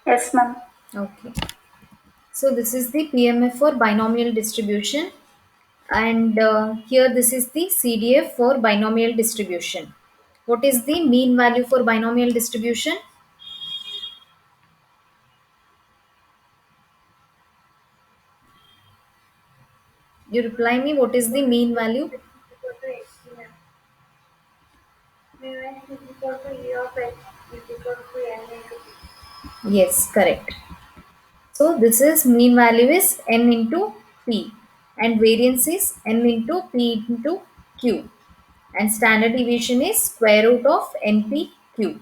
Yes, ma'am. Okay. So this is the PMF for binomial distribution, and here this is the CDF for binomial distribution. What is the mean value for binomial distribution? You reply me, what is the mean value? Equal to x, ma'am. Mean is equal to e of x is equal to n into p. Yes, correct. So this is mean value is n into p, and variance is n into p into q, and standard deviation is square root of npq.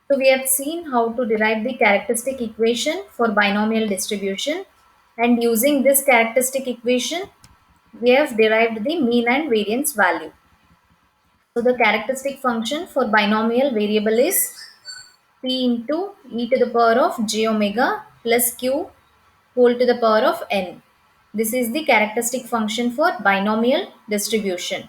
So we have seen how to derive the characteristic equation for binomial distribution, and using this characteristic equation we have derived the mean and variance value. So the characteristic function for binomial variable is p into e to the power of j omega plus q whole to the power of n. This is the characteristic function for binomial distribution.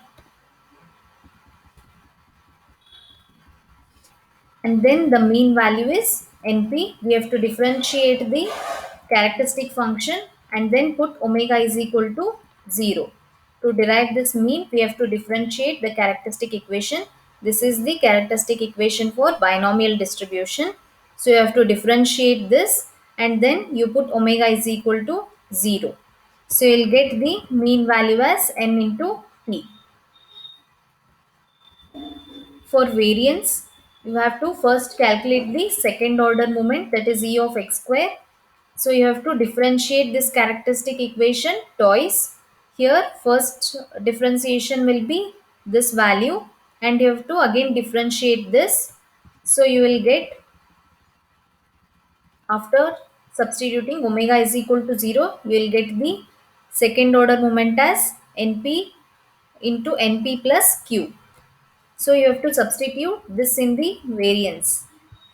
And then the mean value is np. We have to differentiate the characteristic function and then put omega is equal to 0. To derive this mean, we have to differentiate the characteristic equation. This is the characteristic equation for binomial distribution. So you have to differentiate this and then you put omega is equal to 0. So you'll get the mean value as n into p. For variance, you have to first calculate the second order moment, that is e of x square. So you have to differentiate this characteristic equation twice. Here first differentiation will be this value and you have to again differentiate this. So you will get, after substituting omega is equal to 0, you will get the second order moment as np into np plus q. So you have to substitute this in the variance.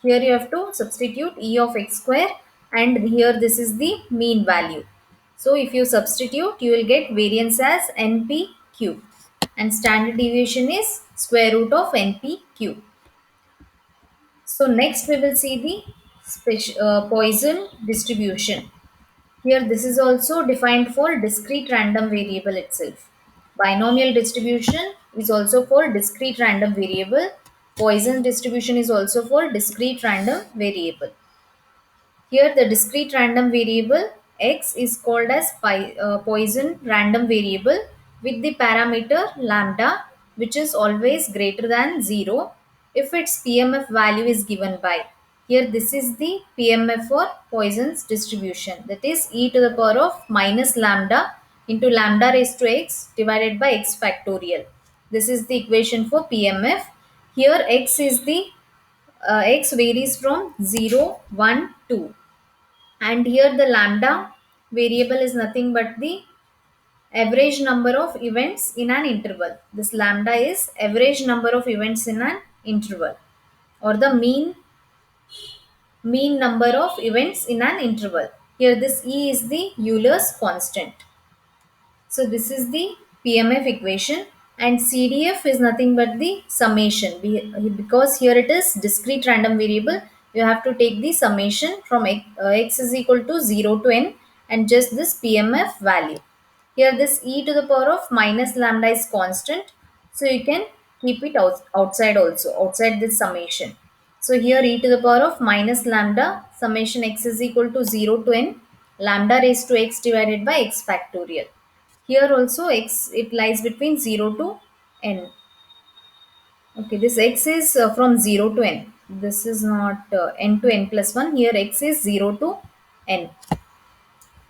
Here you have to substitute e of x square and here this is the mean value. So if you substitute, you will get variance as npq and standard deviation is square root of npq. So next we will see the Poisson distribution. Here this is also defined for discrete random variable itself. Binomial distribution is also for discrete random variable. Poisson distribution is also for discrete random variable. Here the discrete random variable x is called as Poisson random variable with the parameter lambda, which is always greater than 0 if its PMF value is given by. Here this is the PMF for Poisson's distribution, that is e to the power of minus lambda into lambda raised to x divided by x factorial. This is the equation for PMF. Here x is the x varies from 0, 1, 2, and here the lambda variable is nothing but the average number of events in an interval. This lambda is average number of events in an interval, or the mean number of events in an interval. Here this e is the Euler's constant. So this is the PMF equation, and CDF is nothing but the summation. Because here it is discrete random variable, you have to take the summation from x is equal to 0 to n and just this PMF value. Here this e to the power of minus lambda is constant, so you can keep it outside also, outside this summation. So here e to the power of minus lambda summation x is equal to 0 to n lambda raised to x divided by x factorial. Here also x, it lies between 0 to n. Okay, this x is from 0 to n. This is not n to n plus 1. Here x is 0 to n.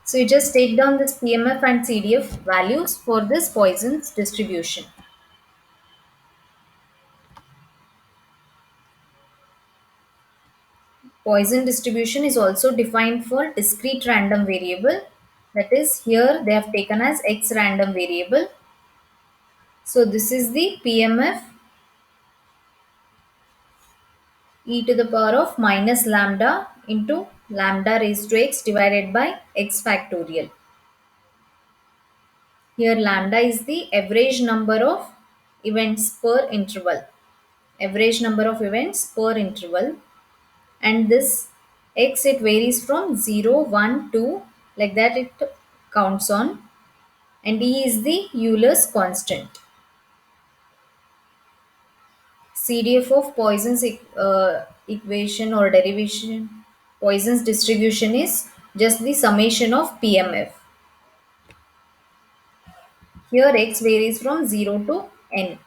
So you just take down this PMF and CDF values for this Poisson's distribution. Poisson distribution is also defined for discrete random variable. That is, here they have taken as x random variable. So this is the PMF e to the power of minus lambda into lambda raised to x divided by x factorial. Here lambda is the average number of events per interval. Average number of events per interval, and this X, it varies from 0, 1, 2, like that it counts on. And E is the Euler's constant. CDF of Poisson's equation or derivation, Poisson's distribution is just the summation of PMF. Here X varies from 0 to N.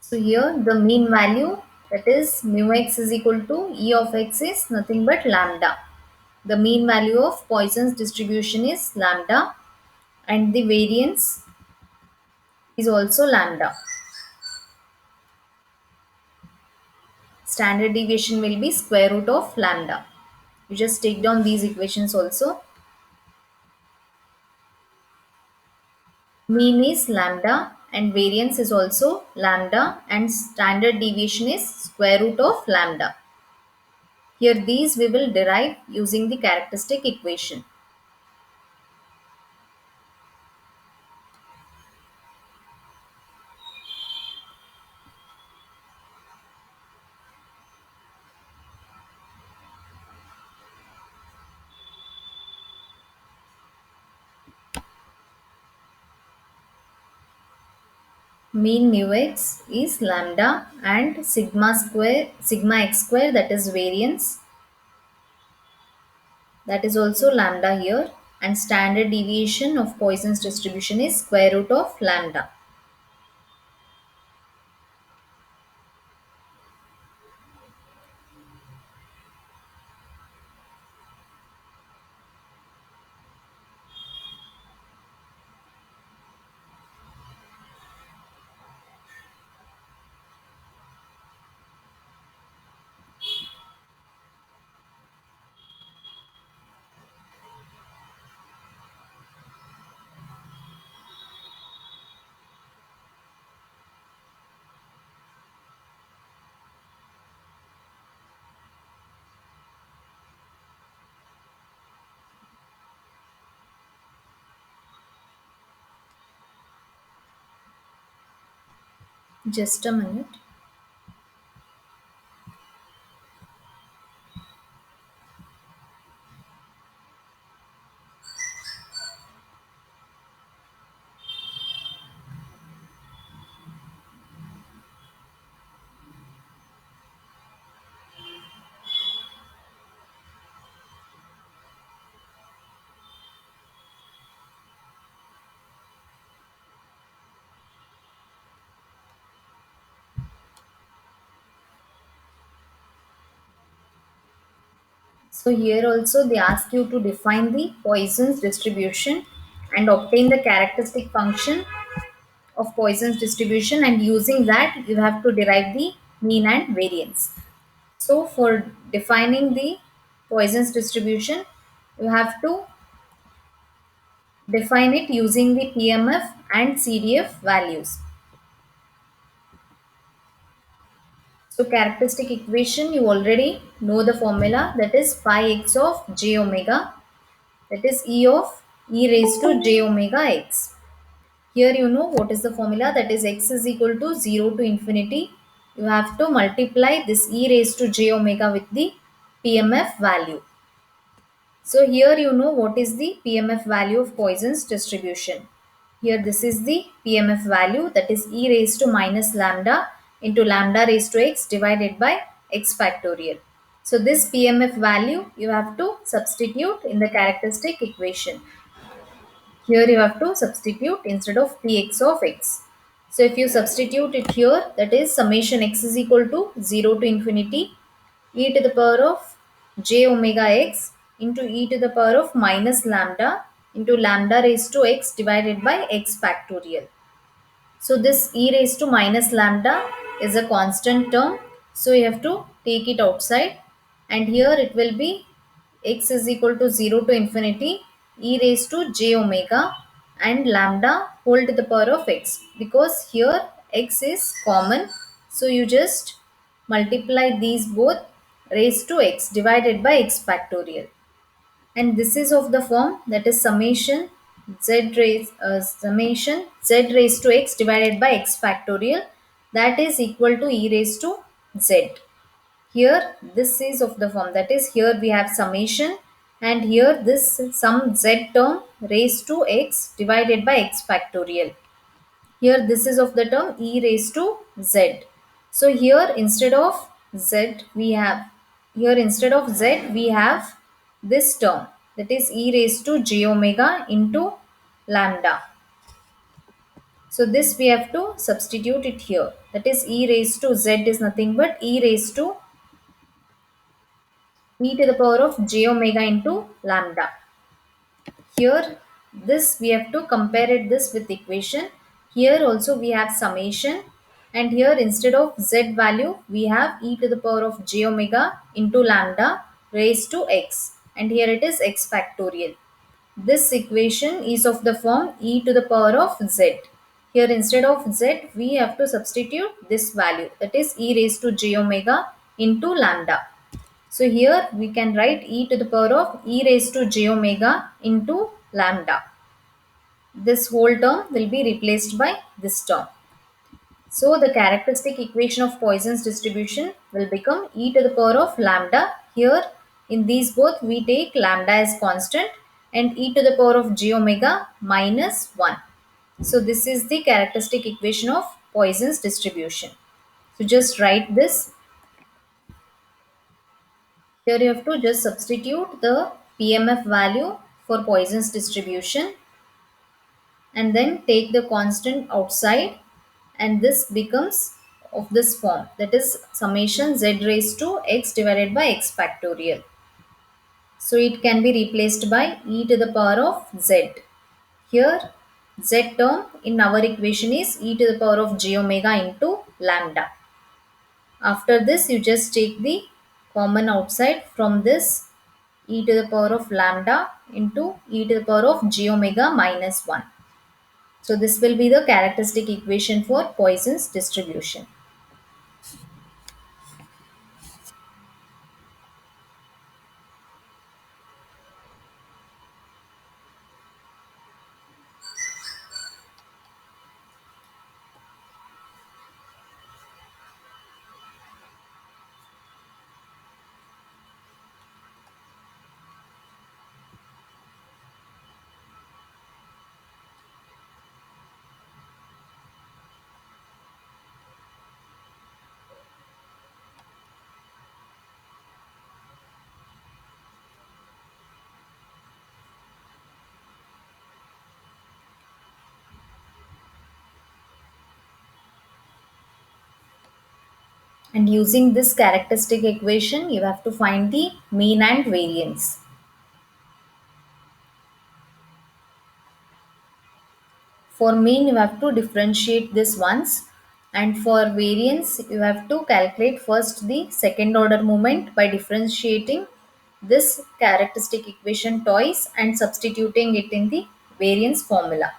So here the mean value, that is mu x is equal to E of x, is nothing but lambda. The mean value of Poisson's distribution is lambda, and the variance is also lambda. Standard deviation will be square root of lambda. You just take down these equations also. Mean is lambda and variance is also lambda, and standard deviation is square root of lambda. Here these we will derive using the characteristic equation. Mean mu x is lambda, and sigma x square, that is variance, that is also lambda here, and standard deviation of Poisson's distribution is square root of lambda. Just a minute. So here also they ask you to define the Poisson's distribution and obtain the characteristic function of Poisson's distribution, and using that you have to derive the mean and variance. So for defining the Poisson's distribution, you have to define it using the PMF and CDF values. So characteristic equation, you already know the formula, that is pi x of j omega, that is E of e raised to j omega x. Here you know what is the formula, that is x is equal to 0 to infinity. You have to multiply this e raised to j omega with the PMF value. So here you know what is the PMF value of Poisson's distribution. Here this is the PMF value, that is e raised to minus lambda into lambda raised to x divided by x factorial. So this PMF value you have to substitute in the characteristic equation. Here you have to substitute instead of Px of x. So if you substitute it here, that is summation x is equal to 0 to infinity e to the power of j omega x into e to the power of minus lambda into lambda raised to x divided by x factorial. So this e raised to minus lambda is a constant term. So you have to take it outside, and here it will be x is equal to 0 to infinity e raised to j omega and lambda whole to the power of x, because here x is common. So you just multiply these both raised to x divided by x factorial, and this is of the form, that is summation z raised to x divided by x factorial, that is equal to e raised to z. Here this is of the form, that is here we have summation, and here this some z term raised to x divided by x factorial. Here this is of the term e raised to z. So here instead of z we have, here instead of z we have this term, that is e raised to j omega into lambda. So this we have to substitute it here, that is e raised to z is nothing but e raised to e to the power of j omega into lambda. Here this we have to compare it this with equation. Here also we have summation, and here instead of z value we have e to the power of j omega into lambda raised to x, and here it is x factorial. This equation is of the form e to the power of z. Here instead of z we have to substitute this value, that is e raised to j omega into lambda. So here we can write e to the power of e raised to j omega into lambda. This whole term will be replaced by this term. So the characteristic equation of Poisson's distribution will become e to the power of lambda. Here in these both we take lambda as constant and e to the power of j omega minus 1. So this is the characteristic equation of Poisson's distribution. So just write this. Here you have to just substitute the PMF value for Poisson's distribution and then take the constant outside, and this becomes of this form, that is summation z raised to x divided by x factorial. So it can be replaced by e to the power of z. Here z term in our equation is e to the power of j omega into lambda. After this, you just take the common outside from this e to the power of lambda into e to the power of j omega minus 1. So this will be the characteristic equation for Poisson's distribution. And using this characteristic equation, you have to find the mean and variance. For mean, you have to differentiate this once, and for variance, you have to calculate first the second order moment by differentiating this characteristic equation twice and substituting it in the variance formula.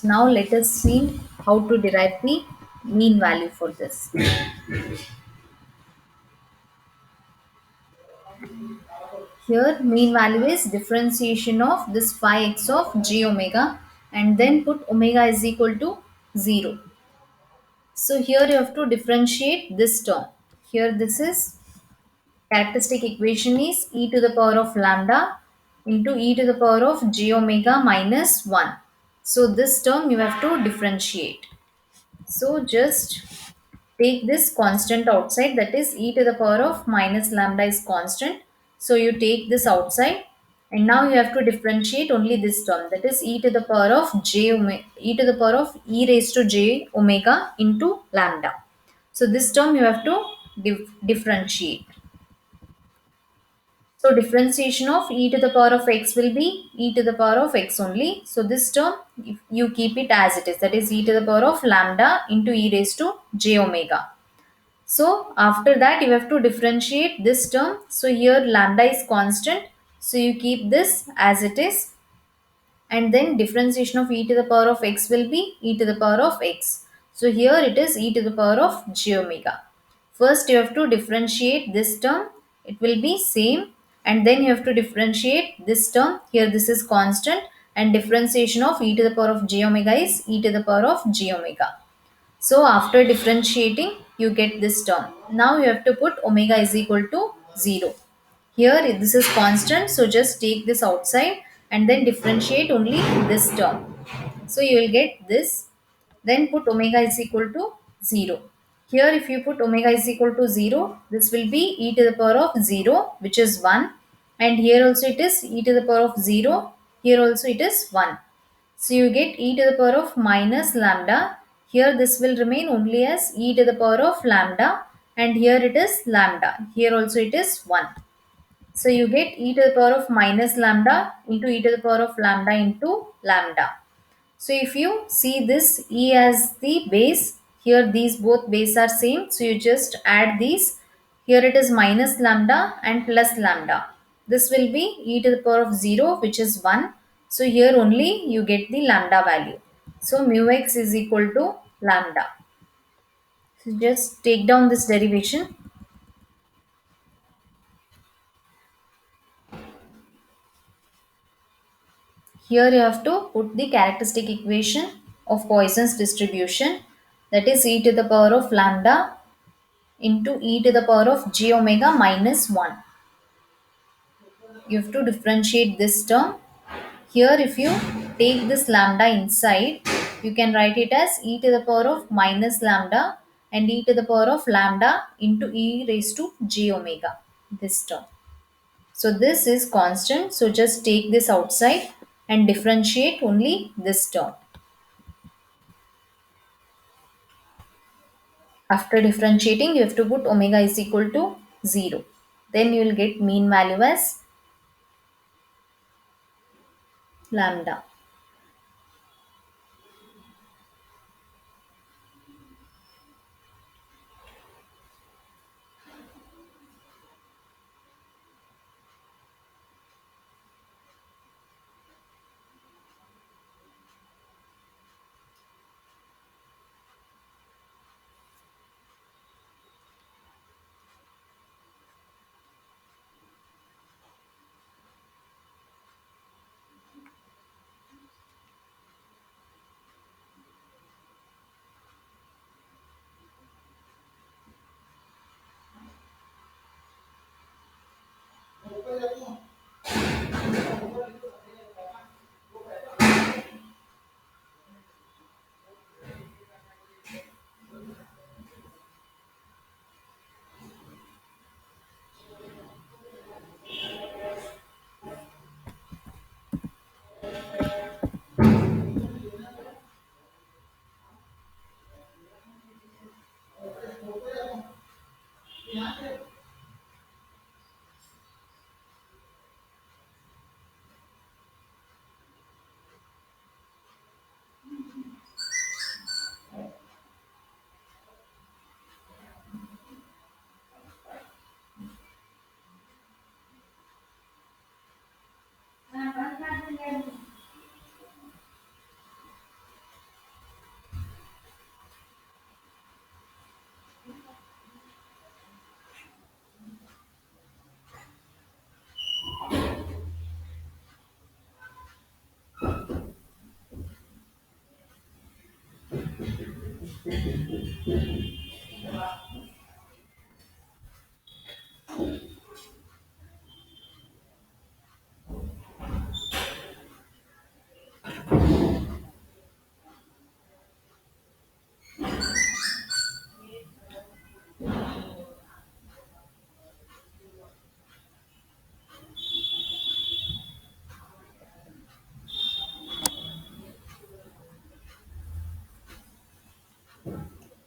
Now let us see how to derive the mean value for this. Here mean value is differentiation of this phi x of j omega and then put omega is equal to 0. So here you have to differentiate this term. Here this is characteristic equation is e to the power of lambda into e to the power of j omega minus 1. So this term you have to differentiate. So just take this constant outside, that is e to the power of minus lambda is constant. So you take this outside and now you have to differentiate only this term, that is e to the power of e to the power of e raised to j omega into lambda. So this term you have to differentiate. So differentiation of e to the power of x will be e to the power of x only. So this term, if you keep it as it is, that is e to the power of lambda into e raised to j omega. So after that you have to differentiate this term. So here lambda is constant. So you keep this as it is, and then differentiation of e to the power of x will be e to the power of x. So here it is e to the power of j omega. First you have to differentiate this term, it will be same, and then you have to differentiate this term. Here this is constant and differentiation of e to the power of j omega is e to the power of j omega. So after differentiating, you get this term. Now you have to put omega is equal to 0. Here this is constant, so just take this outside and then differentiate only this term. So you will get this. Then put omega is equal to 0. Here if you put omega is equal to 0, this will be e to the power of 0, which is 1. And here also it is e to the power of 0. Here also it is 1. So you get e to the power of minus lambda. Here this will remain only as e to the power of lambda, and here it is lambda. Here also it is 1. So you get e to the power of minus lambda into e to the power of lambda into lambda. So if you see this e as the base, here these both base are same. So you just add these. Here it is minus lambda and plus lambda. This will be e to the power of 0, which is 1. So here only you get the lambda value. So mu x is equal to lambda. So just take down this derivation. Here you have to put the characteristic equation of Poisson's distribution, that is e to the power of lambda into e to the power of j omega minus 1. You have to differentiate this term. Here if you take this lambda inside, you can write it as e to the power of minus lambda and e to the power of lambda into e raised to j omega, this term. So this is constant, so just take this outside and differentiate only this term. After differentiating, you have to put omega is equal to 0. Then you will get mean value as lambda.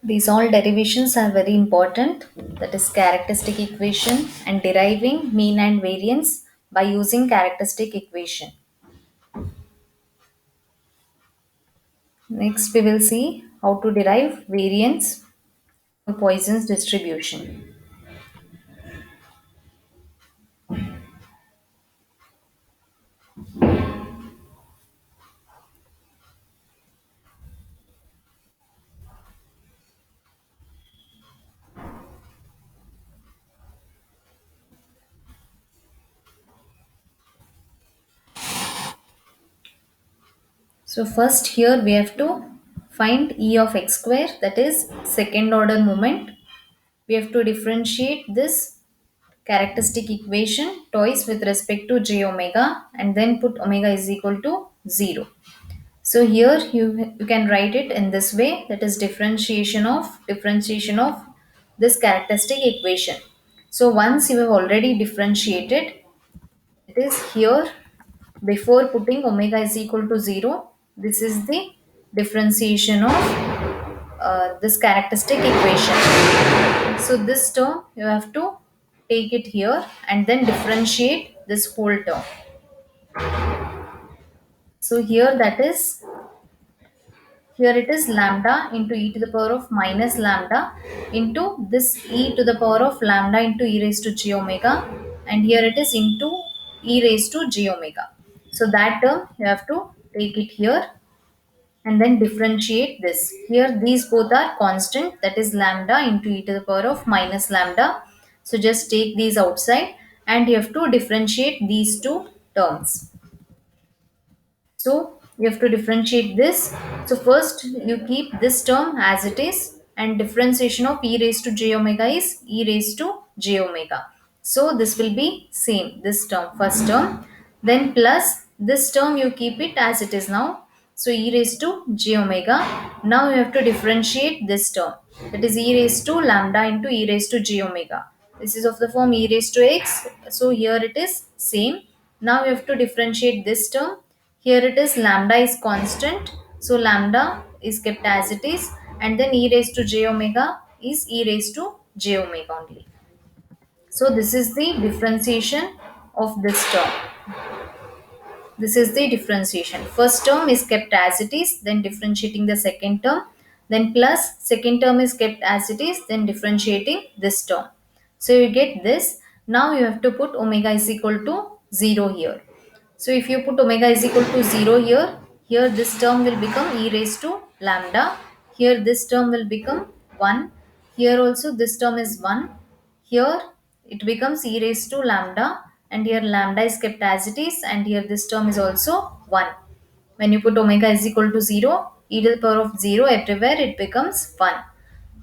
These all derivations are very important, that is characteristic equation and deriving mean and variance by using characteristic equation. Next we will see how to derive variance from Poisson's distribution. So first here we have to find E of x square, that is second order moment. We have to differentiate this characteristic equation twice with respect to j omega and then put omega is equal to 0. So here you can write it in this way, that is differentiation of this characteristic equation. So once you have already differentiated, it is here before putting omega is equal to 0. This is the differentiation of this characteristic equation. So this term you have to take it here and then differentiate this whole term. So here it is lambda into e to the power of minus lambda into this e to the power of lambda into e raised to j omega, and here it is into e raised to j omega. So that term you have to take it here and then differentiate this. Here these both are constant, that is lambda into e to the power of minus lambda. So just take these outside and you have to differentiate these two terms. So you have to differentiate this. So first you keep this term as it is, and differentiation of e raised to j omega is e raised to j omega. So this will be same, this term, first term. Then plus this term you keep it as it is now. So e raised to j omega. Now you have to differentiate this term. That is e raised to lambda into e raised to j omega. This is of the form e raised to x. So here it is same. Now you have to differentiate this term. Here it is lambda is constant, so lambda is kept as it is, and then e raised to j omega is e raised to j omega only. So this is the differentiation of this term. This is the differentiation. First term is kept as it is, then differentiating the second term, then plus second term is kept as it is, then differentiating this term. So you get this. Now you have to put omega is equal to 0 here. So if you put omega is equal to 0 here, here this term will become e raised to lambda. Here this term will become 1. Here also this term is 1. Here it becomes e raised to lambda, and here lambda is kept as it is, and here this term is also 1. When you put omega is equal to 0, e to the power of 0 everywhere it becomes 1.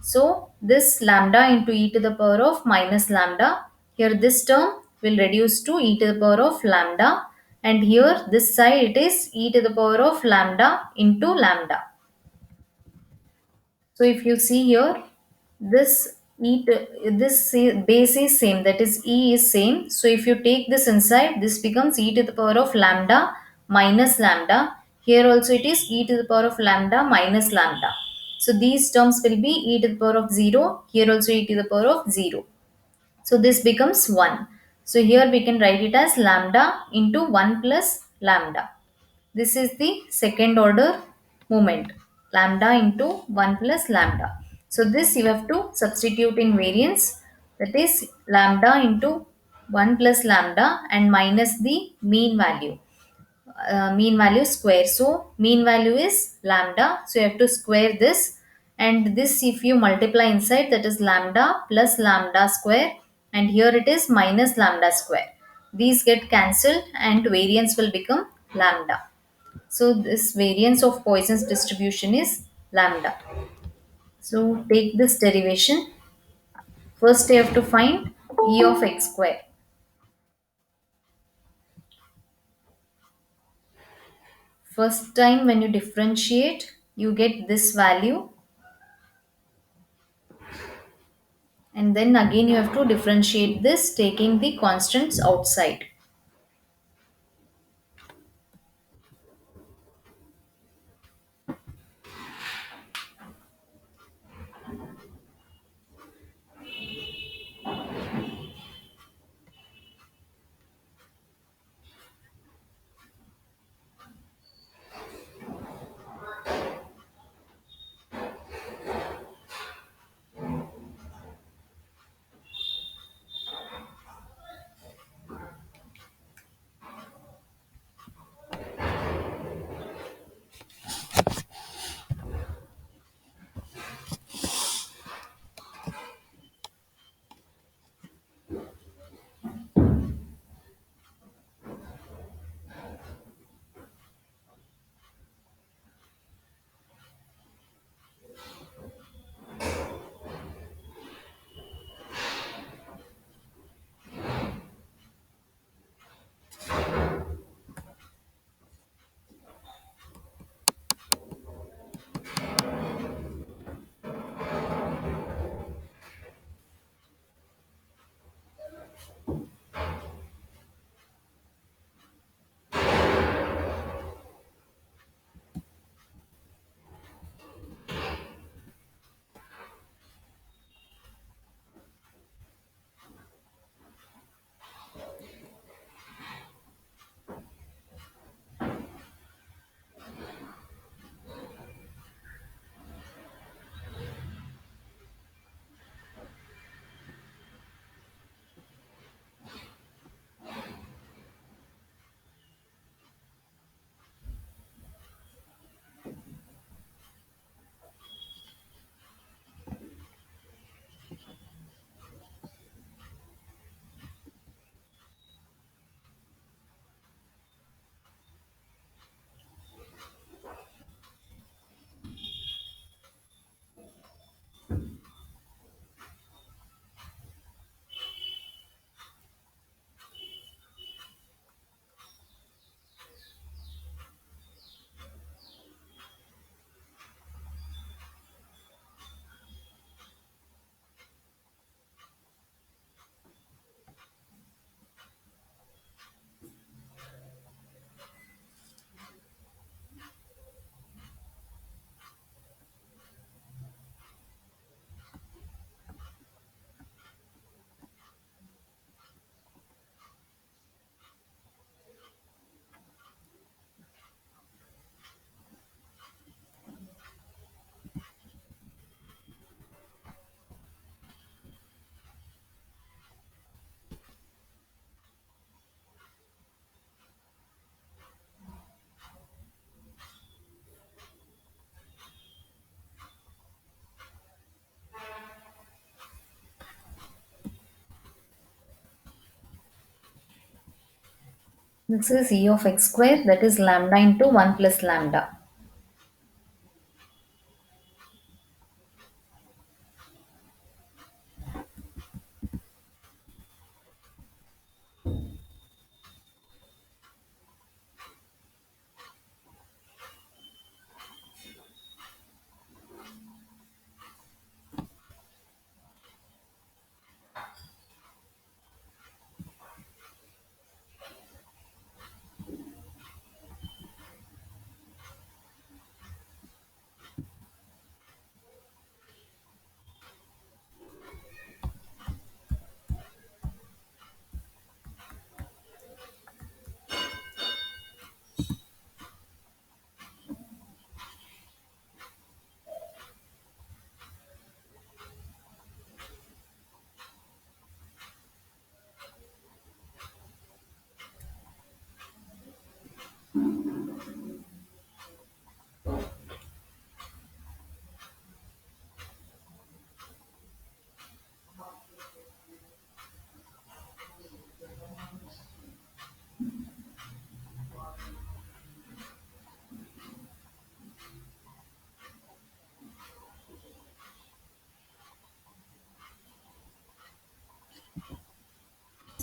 So this lambda into e to the power of minus lambda, here this term will reduce to e to the power of lambda, and here this side it is e to the power of lambda into lambda. So if you see here, this base is same, that is e is same. So if you take this inside, this becomes e to the power of lambda minus lambda. Here also it is e to the power of lambda minus lambda. So these terms will be e to the power of 0. Here also e to the power of 0. So this becomes 1. So here we can write it as lambda into 1 plus lambda. This is the second order movement, lambda into 1 plus lambda. So this you have to substitute in variance, that is lambda into 1 plus lambda and minus the mean value square. So mean value is lambda, so you have to square this, and this if you multiply inside, that is lambda plus lambda square, and here it is minus lambda square. These get cancelled and variance will become lambda. So this variance of Poisson's distribution is lambda. So take this derivation. First you have to find e of x square. First time when you differentiate, you get this value, and then again you have to differentiate this taking the constants outside. This is e of x square, that is lambda into 1 plus lambda.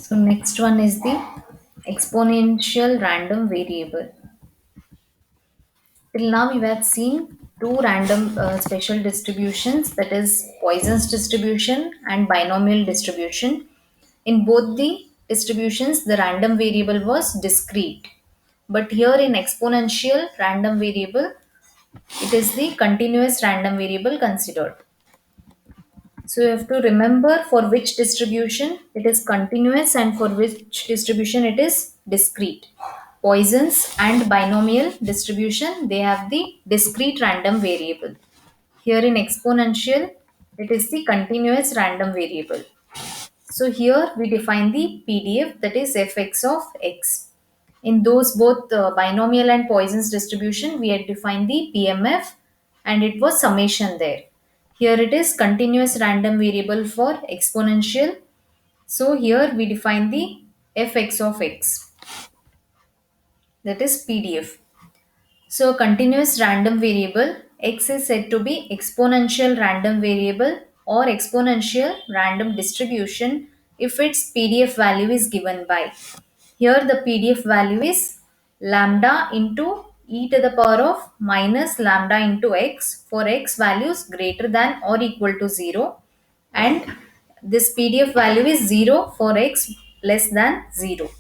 So next one is the exponential random variable. Till now we have seen two random special distributions, that is Poisson's distribution and binomial distribution. In both the distributions the random variable was discrete. But here in exponential random variable it is the continuous random variable considered. So you have to remember for which distribution it is continuous and for which distribution it is discrete. Poisson's and binomial distribution, they have the discrete random variable. Here in exponential, it is the continuous random variable. So here we define the PDF, that is fx of x. In those both binomial and Poisson's distribution, we had defined the PMF and it was summation there. Here it is continuous random variable for exponential. So here we define the fx of x, that is PDF. So continuous random variable x is said to be exponential random variable or exponential random distribution if its PDF value is given by. Here the PDF value is lambda into e to the power of minus lambda into x for x values greater than or equal to 0, and this PDF value is 0 for x less than 0.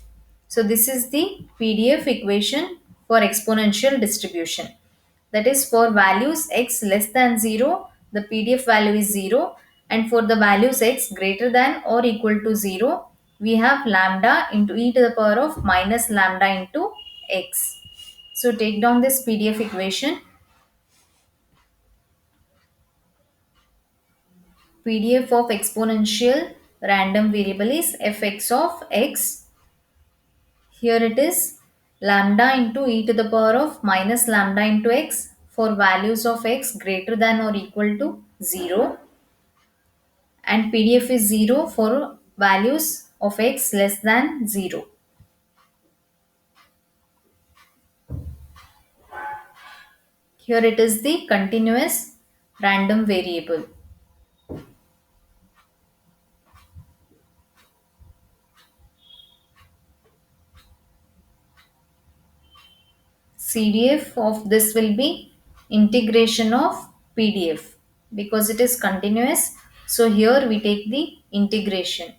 So this is the PDF equation for exponential distribution. That is for values x less than 0, the PDF value is 0, and for the values x greater than or equal to 0, we have lambda into e to the power of minus lambda into x. So take down this PDF equation. PDF of exponential random variable is fx of x. Here it is lambda into e to the power of minus lambda into x for values of x greater than or equal to 0, and PDF is 0 for values of x less than 0. Here it is the continuous random variable. CDF of this will be integration of PDF because it is continuous. So here we take the integration.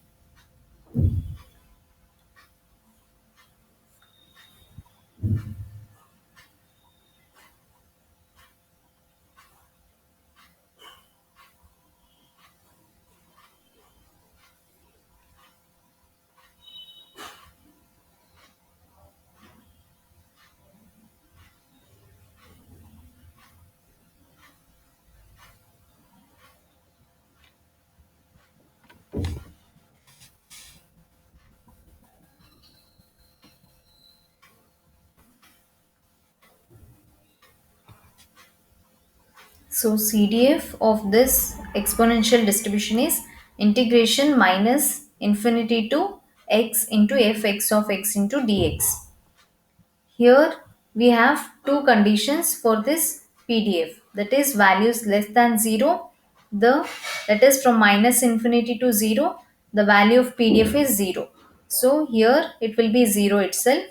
So CDF of this exponential distribution is integration minus infinity to x into fx of x into dx. Here we have two conditions for this PDF, that is values less than 0, the that is from minus infinity to 0, the value of PDF is 0. So here it will be 0 itself,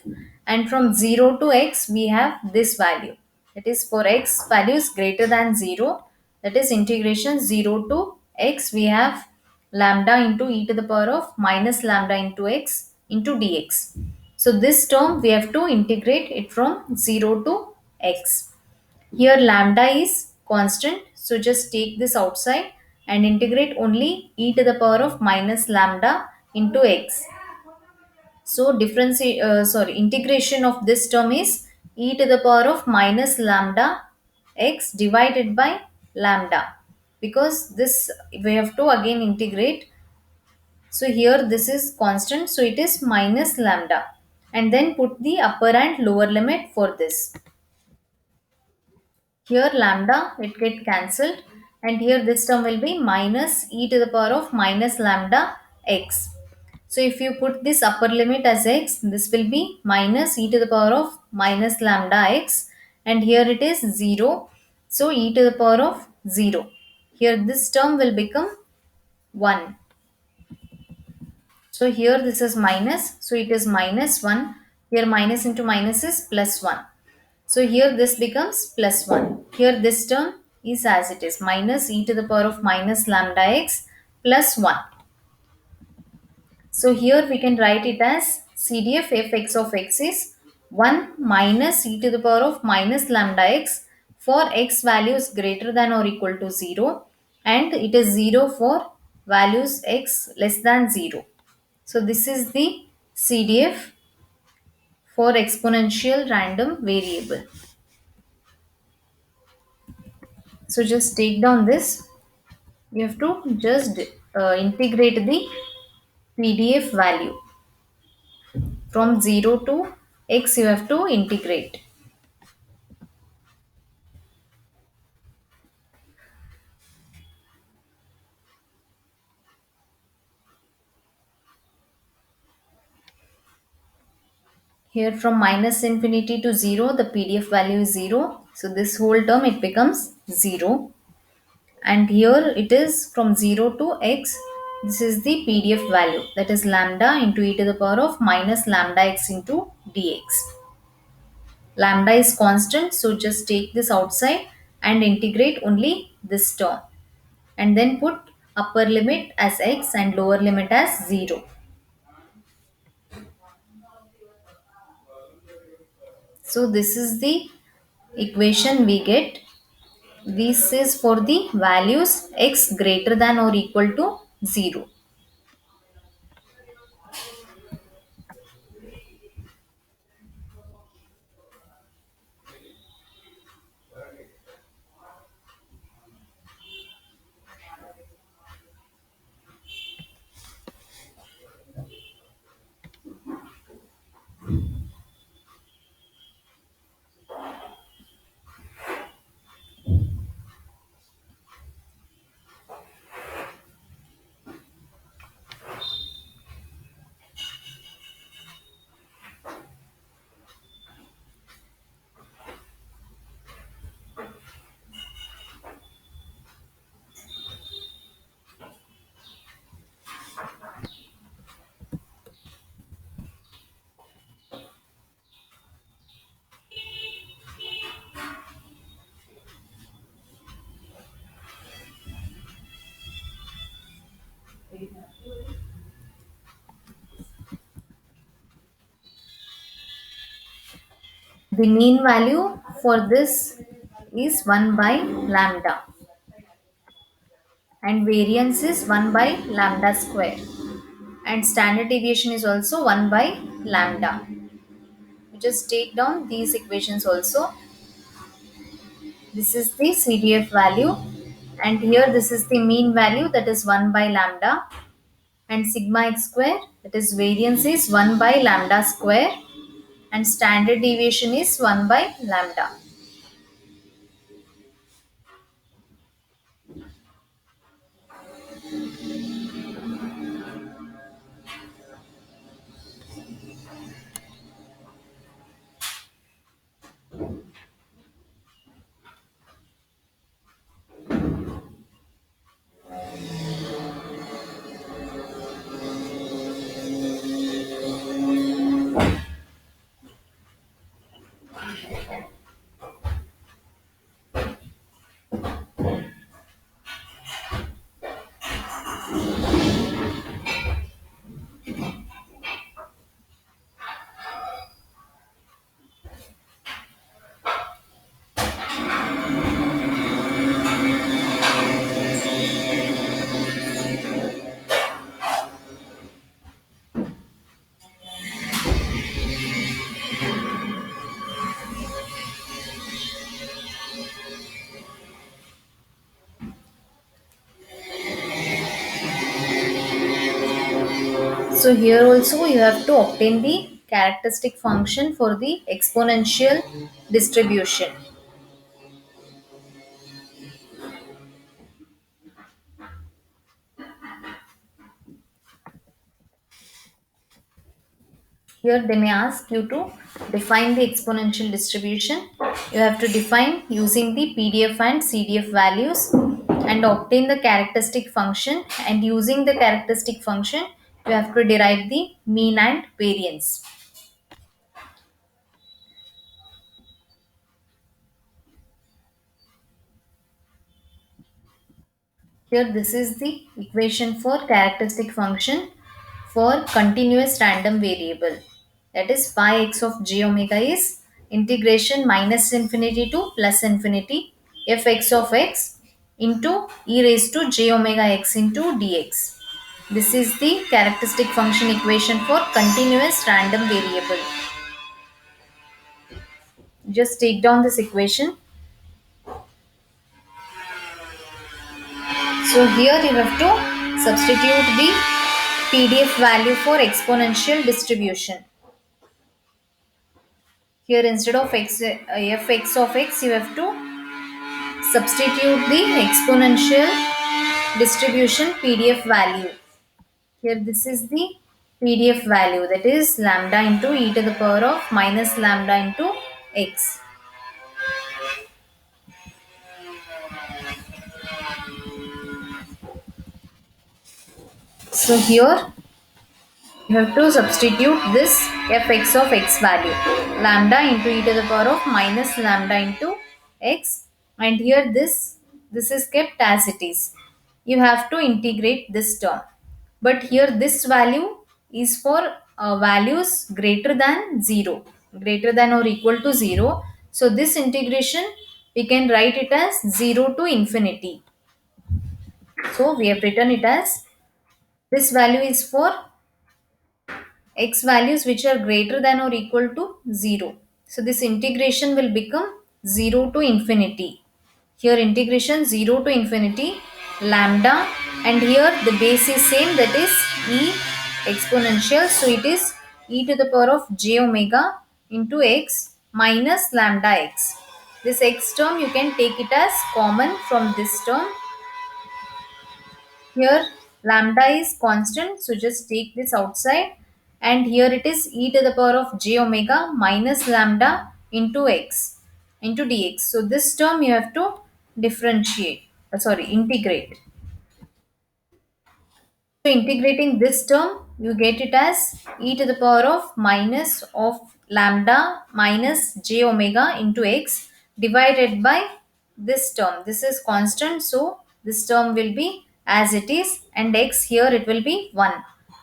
and from 0 to x we have this value, that is for x values greater than 0, that is integration 0 to x, we have lambda into e to the power of minus lambda into x into dx. So this term we have to integrate it from 0 to x. Here lambda is constant, so just take this outside and integrate only e to the power of minus lambda into x. So integration of this term is e to the power of minus lambda x divided by lambda, because this we have to again integrate. So here this is constant, so it is minus lambda, and then put the upper and lower limit for this. Here lambda it get cancelled, and here this term will be minus e to the power of minus lambda x. So if you put this upper limit as x, this will be minus e to the power of minus lambda x, and here it is 0. So e to the power of 0. Here this term will become 1. So here this is minus, so it is minus 1. Here minus into minus is plus 1. So here this becomes plus 1. Here this term is as it is, minus e to the power of minus lambda x plus 1. So here we can write it as CDF fx of x is 1 minus e to the power of minus lambda x for x values greater than or equal to 0, and it is 0 for values x less than 0. So this is the CDF for exponential random variable. So just take down this. You have to just integrate the PDF value from 0 to x. You have to integrate. Here from minus infinity to 0, the PDF value is 0. So this whole term it becomes 0. And here it is from 0 to x. This is the PDF value, that is lambda into e to the power of minus lambda x into dx. Lambda is constant, so just take this outside and integrate only this term. And then put upper limit as x and lower limit as 0. So this is the equation we get. This is for the values x greater than or equal to 0. The mean value for this is 1 by lambda, and variance is 1 by lambda square, and standard deviation is also 1 by lambda. You just take down these equations also. This is the CDF value, and here this is the mean value, that is 1 by lambda, and sigma x square, that is variance is 1 by lambda square, and standard deviation is 1 by lambda. So here also you have to obtain the characteristic function for the exponential distribution. Here they may ask you to define the exponential distribution. You have to define using the PDF and CDF values and obtain the characteristic function, and using the characteristic function You have to derive the mean and variance. Here this is the equation for characteristic function for continuous random variable. That is phi x of j omega is integration minus infinity to plus infinity fx of x into e raised to j omega x into dx. This is the characteristic function equation for continuous random variable. Just take down this equation. So here you have to substitute the PDF value for exponential distribution. Here instead of fx of x, you have to substitute the exponential distribution PDF value. Here this is the PDF value, that is lambda into e to the power of minus lambda into x. So here you have to substitute this fx of x value, lambda into e to the power of minus lambda into x, and here this is kept as it is. You have to integrate this term, but here this value is for values greater than 0, greater than or equal to 0. So this integration we can write it as 0 to infinity. So we have written it as this value is for x values which are greater than or equal to 0. So this integration will become 0 to infinity. Here integration 0 to infinity lambda, and here the base is same, that is e exponential. So it is e to the power of j omega into x minus lambda x. This x term you can take it as common from this term. Here lambda is constant, so just take this outside, and here it is e to the power of j omega minus lambda into x into dx. So this term you have to differentiate, integrate. So integrating this term, you get it as e to the power of minus of lambda minus j omega into x divided by this term. This is constant, so this term will be as it is, and x here it will be 1.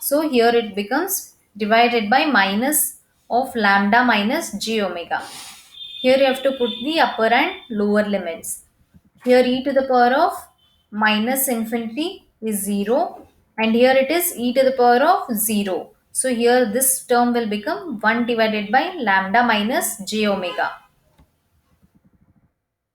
So here it becomes divided by minus of lambda minus j omega. Here you have to put the upper and lower limits. Here e to the power of minus infinity is 0, and here it is e to the power of 0. So here this term will become 1 divided by lambda minus j omega.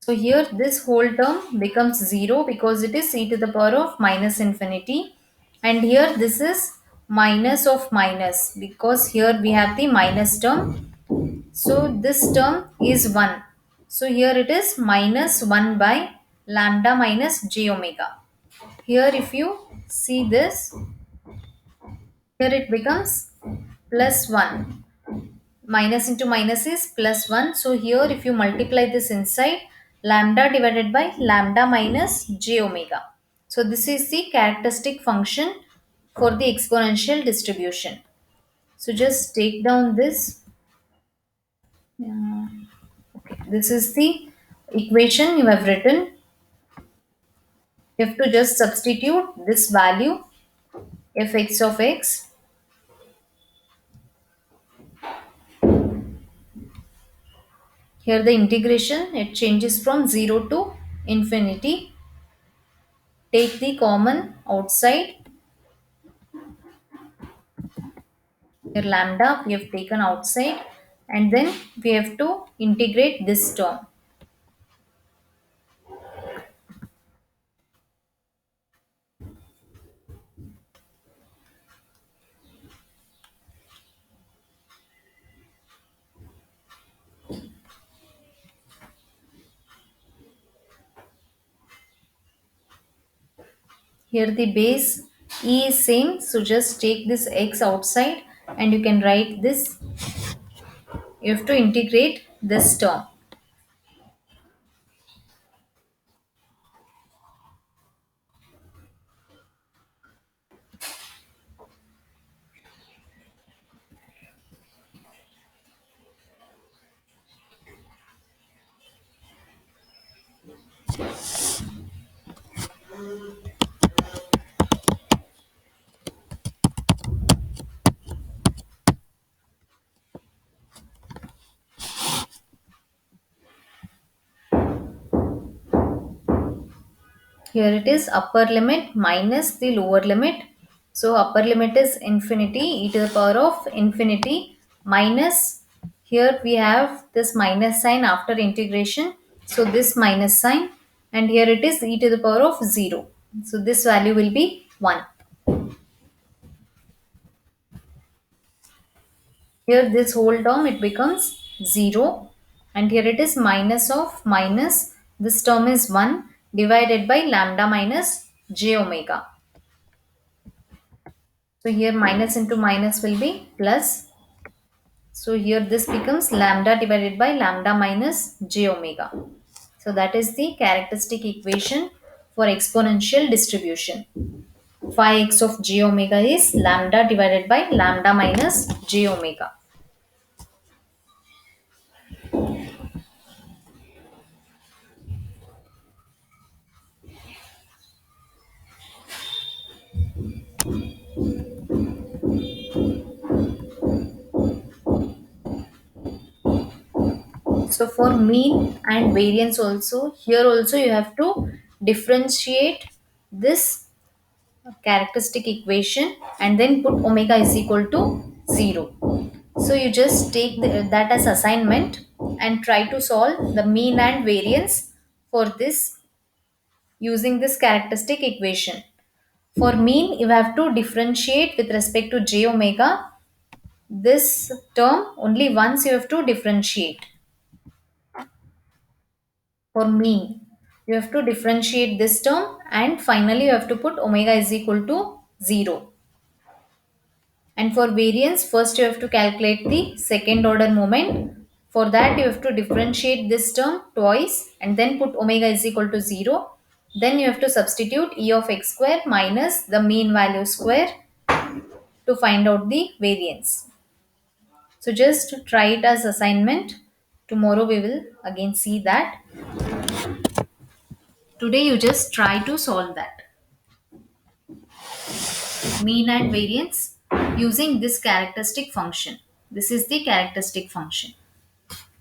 So here this whole term becomes 0 because it is e to the power of minus infinity, and here this is minus of minus because here we have the minus term. So this term is 1. So here it is minus 1 by lambda minus j omega. Here if you see this, here it becomes plus 1. Minus into minus is plus 1. So here if you multiply this inside, lambda divided by lambda minus j omega. So this is the characteristic function for the exponential distribution. So just take down this. Okay, this is the equation you have written. You have to just substitute this value fx of x. Here the integration, it changes from 0 to infinity. Take the common outside. Here lambda we have taken outside, and then we have to integrate this term. Here the base e is same, so just take this x outside and you can write this. You have to integrate this term. Here it is upper limit minus the lower limit. So upper limit is infinity, e to the power of infinity minus, here we have this minus sign after integration. So this minus sign, and here it is e to the power of 0. So this value will be 1. Here this whole term it becomes 0, and here it is minus of minus, this term is 1 divided by lambda minus j omega. So here minus into minus will be plus. So here this becomes lambda divided by lambda minus j omega. So that is the characteristic equation for exponential distribution. Phi x of j omega is lambda divided by lambda minus j omega. So for mean and variance also, here also you have to differentiate this characteristic equation and then put omega is equal to 0. So you just take that as assignment and try to solve the mean and variance for this using this characteristic equation. For mean, you have to differentiate with respect to j omega. This term only once you have to differentiate. For mean, you have to differentiate this term and finally you have to put omega is equal to 0. And for variance, first you have to calculate the second order moment. For that, you have to differentiate this term twice and then put omega is equal to 0. Then you have to substitute e of x square minus the mean value square to find out the variance. So just try it as assignment. Tomorrow we will again see that. Today you just try to solve that. Mean and variance using this characteristic function. This is the characteristic function.